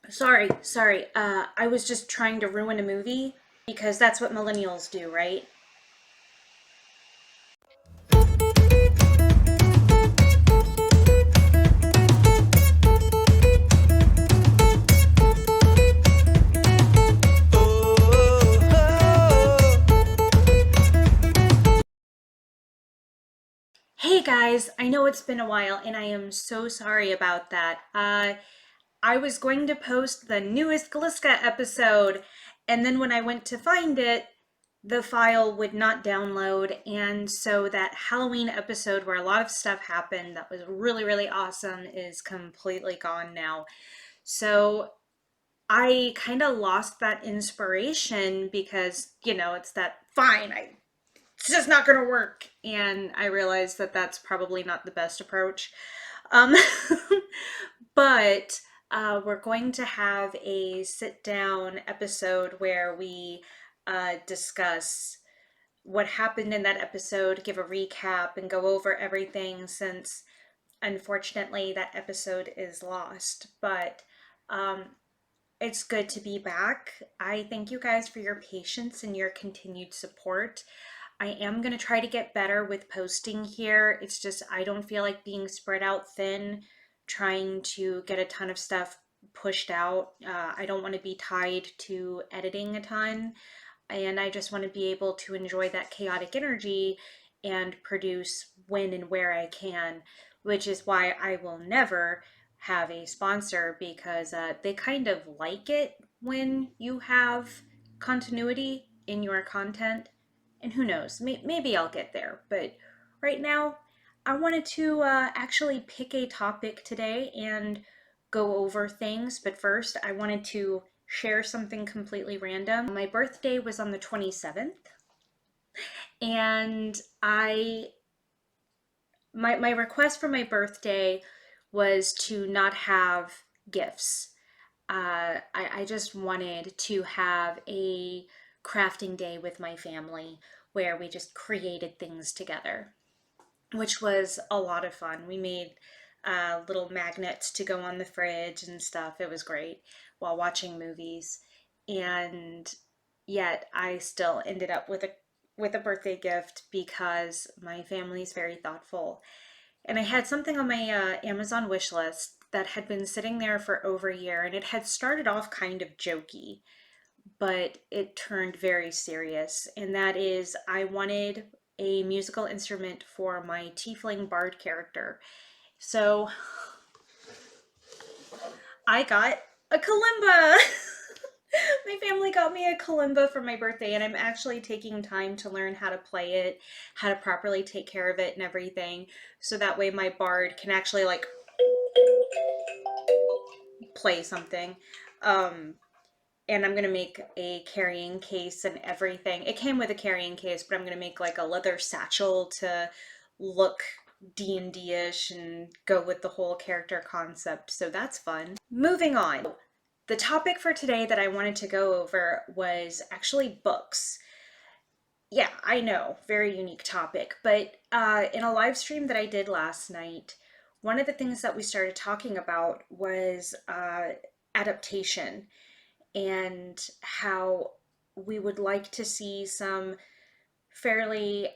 Sorry. I was just trying to ruin a movie because that's what millennials do, right? Hey guys, I know it's been a while and I am so sorry about that. I was going to post the newest Galiska episode, and then when I went to find it, the file would not download, and so that Halloween episode where a lot of stuff happened that was really, really awesome is completely gone now. So I kind of lost that inspiration because, it's that fine, it's just not going to work. And I realized that that's probably not the best approach. Um, but we're going to have a sit down episode where we discuss what happened in that episode, give a recap, and go over everything since unfortunately that episode is lost. But um, it's good to be back. I thank you guys for your patience and your continued support. I am going to try to get better with posting here. It's just I don't feel like being spread out thin, trying to get a ton of stuff pushed out. I don't want to be tied to editing a ton, and I just want to be able to enjoy that chaotic energy and produce when and where I can, which is why I will never have a sponsor because they kind of like it when you have continuity in your content. And who knows, maybe I'll get there. But right now, I wanted to actually pick a topic today and go over things. But first, I wanted to share something completely random. My birthday was on the 27th, and my request for my birthday was to not have gifts. I just wanted to have a crafting day with my family where we just created things together, which was a lot of fun. We made little magnets to go on the fridge and stuff. It was great while watching movies. And yet I still ended up with a birthday gift because my family is very thoughtful. And I had something on my Amazon wish list that had been sitting there for over a year, and it had started off kind of jokey, but it turned very serious. And that is, I wanted a musical instrument for my tiefling bard character. So I got a kalimba. My family got me a kalimba for my birthday, and I'm actually taking time to learn how to play it, how to properly take care of it, and everything. So that way, my bard can actually like play something. Um, and I'm gonna make a carrying case and everything. It came with a carrying case, but I'm gonna make like a leather satchel to look D&D-ish and go with the whole character concept. So that's fun. Moving on. The topic for today that I wanted to go over was actually books. Yeah, I know, very unique topic, but in a live stream that I did last night, one of the things that we started talking about was adaptation and how we would like to see some fairly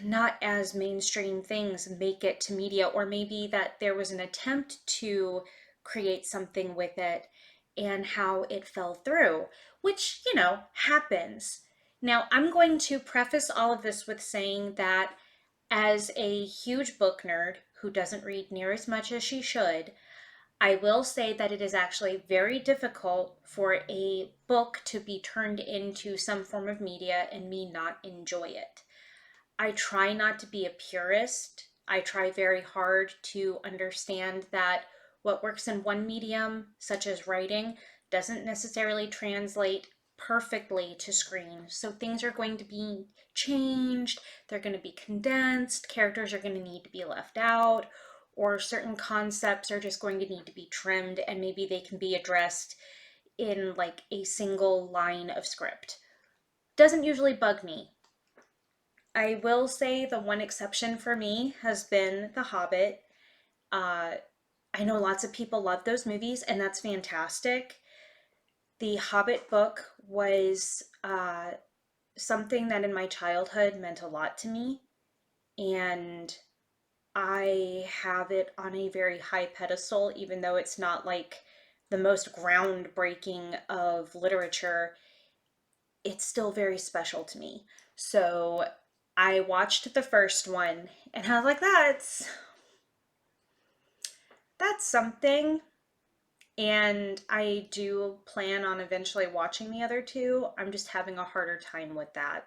not as mainstream things make it to media, or maybe that there was an attempt to create something with it and how it fell through, which, happens. Now, I'm going to preface all of this with saying that as a huge book nerd who doesn't read near as much as she should, I will say that it is actually very difficult for a book to be turned into some form of media and me not enjoy it. I try not to be a purist. I try very hard to understand that what works in one medium, such as writing, doesn't necessarily translate perfectly to screen. So things are going to be changed, they're going to be condensed, characters are going to need to be left out, or certain concepts are just going to need to be trimmed and maybe they can be addressed in like a single line of script. Doesn't usually bug me. I will say the one exception for me has been The Hobbit. Uh, I know lots of people love those movies, and that's fantastic. The Hobbit book was something that in my childhood meant a lot to me, and I have it on a very high pedestal, even though it's not like the most groundbreaking of literature. It's still very special to me. So I watched the first one and I was like, that's something. And I do plan on eventually watching the other two. I'm just having a harder time with that.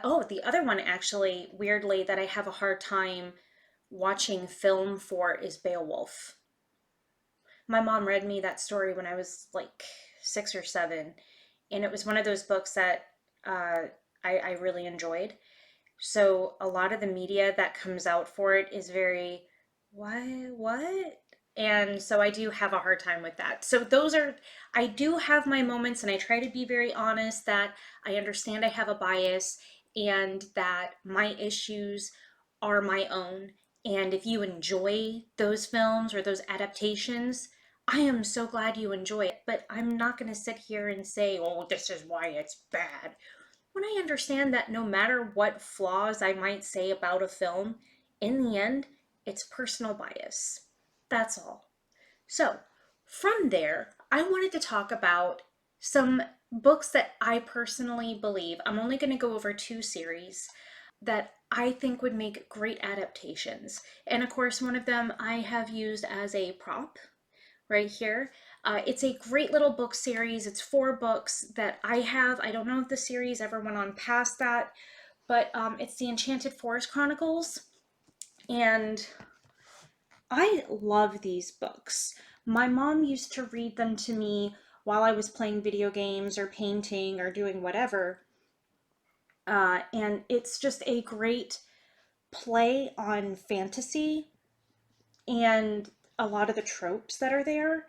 Oh, the other one actually, weirdly, that I have a hard time watching film for is Beowulf. My mom read me that story when I was like 6 or 7, and it was one of those books that uh, I really enjoyed. So a lot of the media that comes out for it is very, what? And so I do have a hard time with that. So those are, I do have my moments, and I try to be very honest that I understand I have a bias and that my issues are my own. And if you enjoy those films or those adaptations, I am so glad you enjoy it. But I'm not going to sit here and say, oh, this is why it's bad, when I understand that no matter what flaws I might say about a film, in the end, it's personal bias. That's all. So, from there, I wanted to talk about some books that I personally believe, I'm only going to go over 2 series, that I think would make great adaptations. And of course, one of them I have used as a prop right here. It's a great little book series. It's 4 books that I have. I don't know if the series ever went on past that, but it's the Enchanted Forest Chronicles. And I love these books. My mom used to read them to me while I was playing video games or painting or doing whatever. And it's just a great play on fantasy and a lot of the tropes that are there.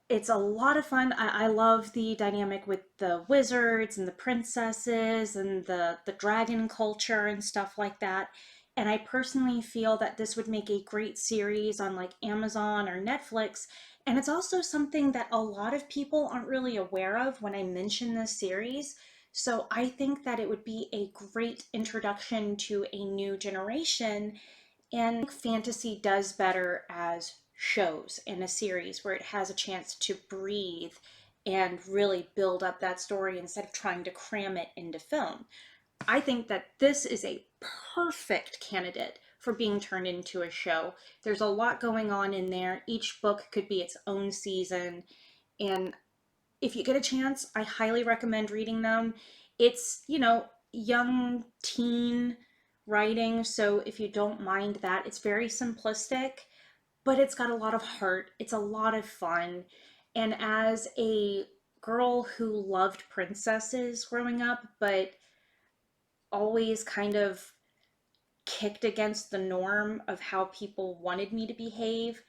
It's a lot of fun. I love the dynamic with the wizards and the princesses and the dragon culture and stuff like that. And I personally feel that this would make a great series on like Amazon or Netflix. And it's also something that a lot of people aren't really aware of when I mention this series. So I think that it would be a great introduction to a new generation, and fantasy does better as shows in a series where it has a chance to breathe and really build up that story instead of trying to cram it into film. I think that this is a perfect candidate for being turned into a show. There's a lot going on in there. Each book could be its own season. And if you get a chance, I highly recommend reading them. It's, young teen writing, so if you don't mind that, it's very simplistic, but it's got a lot of heart. It's a lot of fun. And as a girl who loved princesses growing up, but always kind of kicked against the norm of how people wanted me to behave,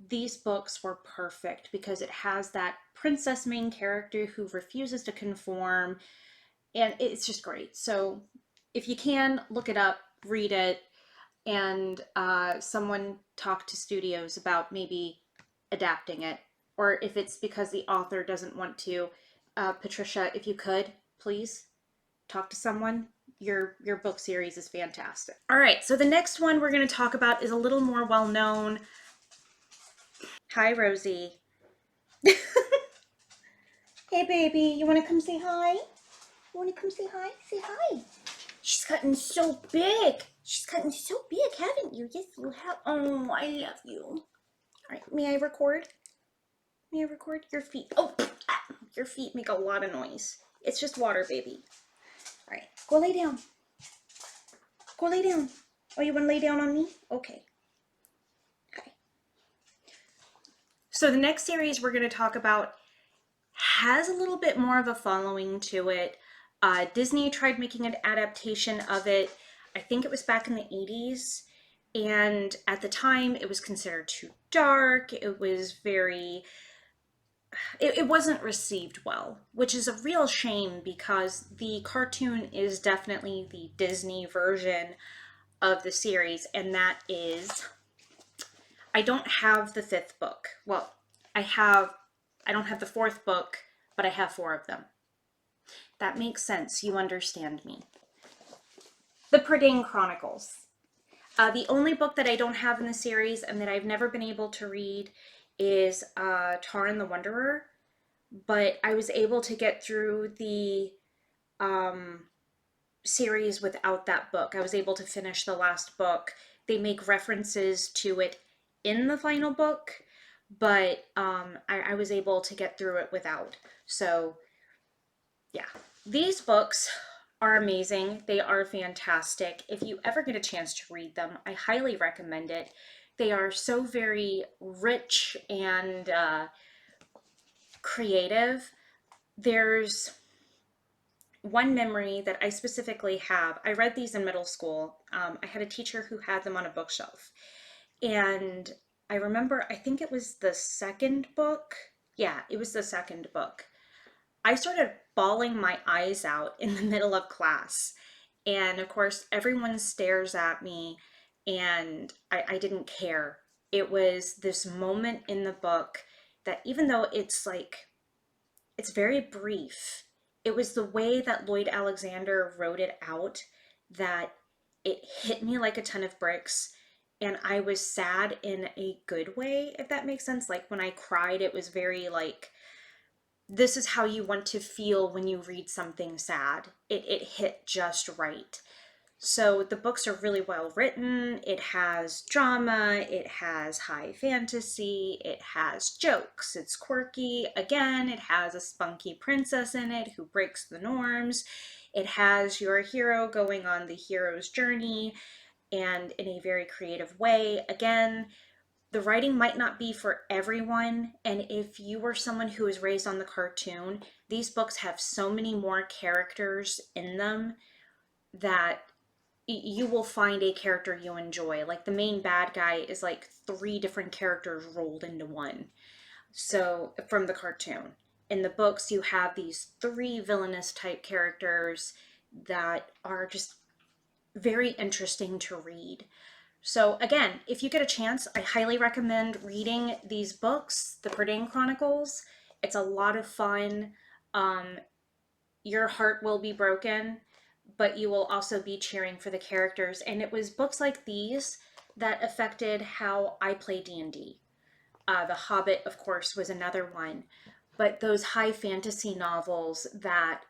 these books were perfect because it has that princess main character who refuses to conform, and it's just great. So if you can, look it up, read it, and someone talk to studios about maybe adapting it, or if it's because the author doesn't want to. Patricia, if you could, please talk to someone. Your book series is fantastic. All right, so the next one we're going to talk about is a little more well known. Hi, Rosie. Hey, baby, you want to come say hi? You want to come say hi? Say hi. She's gotten so big. She's gotten so big, haven't you? Yes, you have. Oh, I love you. All right, may I record? May I record your feet? Oh, your feet make a lot of noise. It's just water, baby. All right, go lay down. Go lay down. Oh, you want to lay down on me? Okay. Okay. So the next series we're going to talk about has a little bit more of a following to it. Disney tried making an adaptation of it. I think it was back in the 80s. And at the time, it was considered too dark. It was it wasn't received well, which is a real shame because the cartoon is definitely the Disney version of the series, and that is I don't have the fifth book. Well, I don't have the fourth book, but I have four of them. That makes sense. You understand me. The Prydain Chronicles. The only book that I don't have in the series and that I've never been able to read is Taran The Wanderer, but I was able to get through the um, series without that book. I was able to finish the last book. They make references to it in the final book, but I was able to get through it without. So, yeah. These books are amazing. They are fantastic. If you ever get a chance to read them, I highly recommend it. They are so very rich and creative. There's one memory that I specifically have. I read these in middle school. I had a teacher who had them on a bookshelf. And I remember, I think it was the second book. Yeah, it was the second book. I started bawling my eyes out in the middle of class. And of course, everyone stares at me, and I didn't care. It was this moment in the book that, even though it's very brief, it was the way that Lloyd Alexander wrote it out that it hit me like a ton of bricks. And I was sad in a good way, if that makes sense. Like when I cried, it was very like, this is how you want to feel when you read something sad. It hit just right. So the books are really well written. It has drama, it has high fantasy, it has jokes, it's quirky. Again, it has a spunky princess in it who breaks the norms. It has your hero going on the hero's journey and in a very creative way. Again, the writing might not be for everyone, and if you were someone who was raised on the cartoon, these books have so many more characters in them that you will find a character you enjoy. Like the main bad guy is like three different characters rolled into one. So, from the cartoon. In the books, you have these three villainous type characters that are just very interesting to read. So, again, if you get a chance, I highly recommend reading these books, the Prydain Chronicles. It's a lot of fun. Um, your heart will be broken, but you will also be cheering for the characters. And it was books like these that affected how I play D&D. The Hobbit, of course, was another one. But those high fantasy novels that,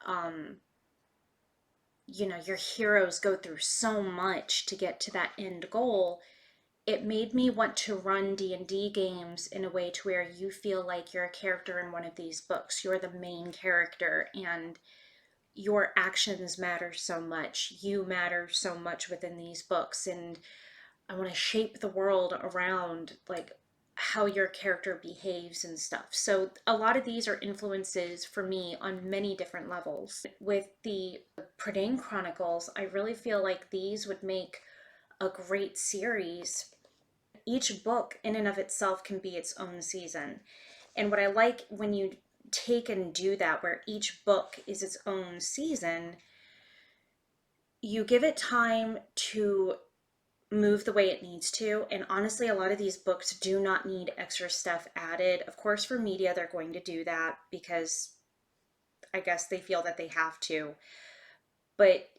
your heroes go through so much to get to that end goal, it made me want to run D&D games in a way to where you feel like you're a character in one of these books. You're the main character, and your actions matter so much. You matter so much within these books, and I want to shape the world around like how your character behaves and stuff. So a lot of these are influences for me on many different levels. With the Prydain Chronicles, I really feel like these would make a great series. Each book in and of itself can be its own season. And what I like when you take and do that, where each book is its own season, you give it time to move the way it needs to. And honestly, a lot of these books do not need extra stuff added. Of course, for media, they're going to do that because I guess they feel that they have to. But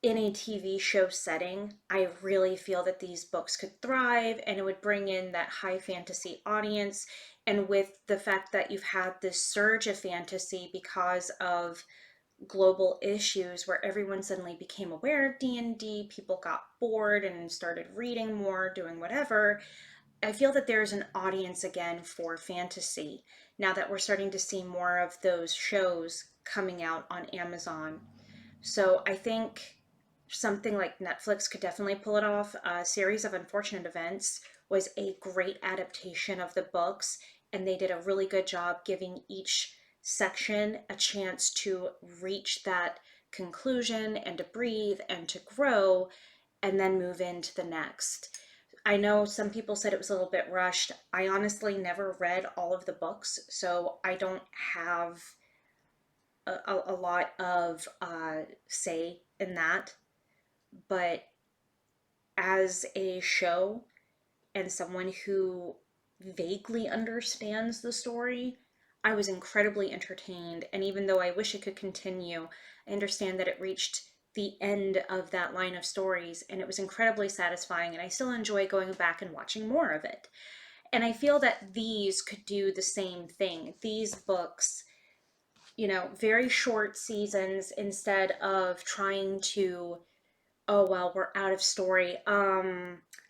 in a TV show setting, I really feel that these books could thrive and it would bring in that high fantasy audience. And with the fact that you've had this surge of fantasy because of global issues where everyone suddenly became aware of D&D, people got bored and started reading more, doing whatever, I feel that there's an audience again for fantasy now that we're starting to see more of those shows coming out on Amazon. So I think something like Netflix could definitely pull it off. A series of Unfortunate Events was a great adaptation of the books, and they did a really good job giving each section a chance to reach that conclusion and to breathe and to grow and then move into the next. I know some people said it was a little bit rushed. I honestly never read all of the books, so I don't have a lot of say in that. But as a show, and someone who vaguely understands the story, I was incredibly entertained. And even though I wish it could continue, I understand that it reached the end of that line of stories and it was incredibly satisfying. And I still enjoy going back and watching more of it. And I feel that these could do the same thing. These books, very short seasons instead of trying to, oh, well, we're out of story.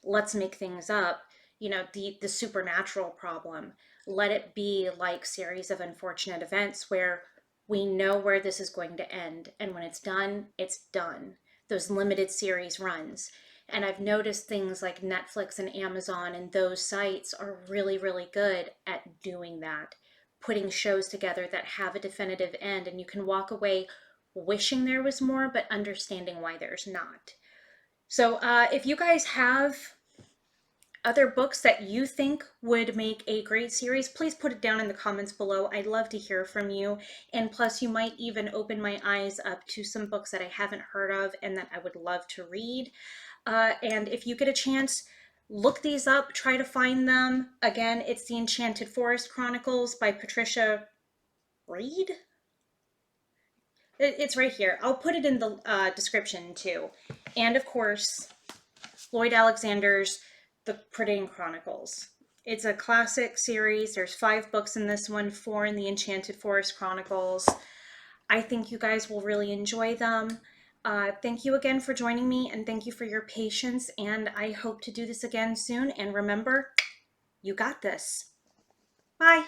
Let's make things up. The supernatural problem. Let it be like series of unfortunate events where we know where this is going to end. And when it's done, it's done. Those limited series runs. And I've noticed things like Netflix and Amazon and those sites are really, really good at doing that, putting shows together that have a definitive end, and you can walk away wishing there was more, but understanding why there's not. So if you guys have other books that you think would make a great series, please put it down in the comments below. I'd love to hear from you. And plus, you might even open my eyes up to some books that I haven't heard of and that I would love to read. And if you get a chance, look these up, try to find them. Again, it's the Enchanted Forest Chronicles by Patricia Wrede. It's right here. I'll put it in the description too. And of course, Lloyd Alexander's The Prydain Chronicles. It's a classic series. There's 5 books in this one, 4 in the Enchanted Forest Chronicles. I think you guys will really enjoy them. Thank you again for joining me, and thank you for your patience, and I hope to do this again soon. And remember, you got this. Bye.